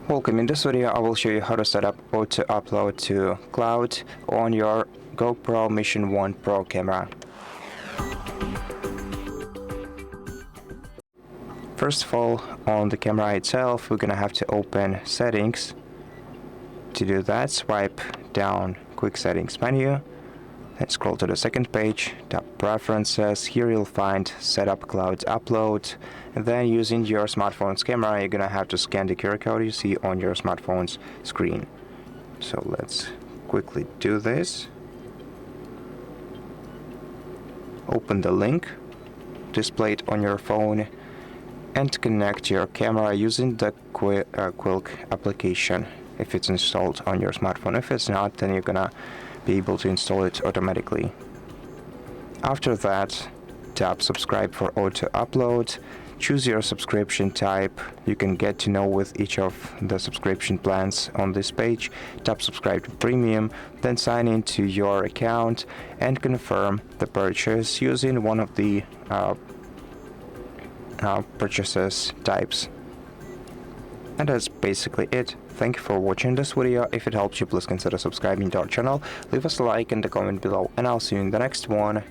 Welcome. In this video I will show you how to set up auto upload to cloud on your GoPro Mission 1 Pro camera. First of all, on the camera itself we're gonna have to open settings. To do that, swipe down quick settings menu, then scroll to the second page, tap preferences. Here you'll find setup cloud upload, and then using your smartphone's camera you're gonna have to scan the QR code you see on your smartphone's screen. So let's quickly do this. Open the link displayed on your phone and connect your camera using the Quik application if it's installed on your smartphone. If it's not, then you're gonna be able to install it automatically. After that, tap subscribe for auto upload, choose your subscription type. You can get to know with each of the subscription plans on this page. Tap subscribe to premium, then sign into your account and confirm the purchase using one of the purchases types. And that's basically it. Thank you for watching this video. If it helped you, please consider subscribing to our channel, leave us a like and a comment below, and I'll see you in the next one.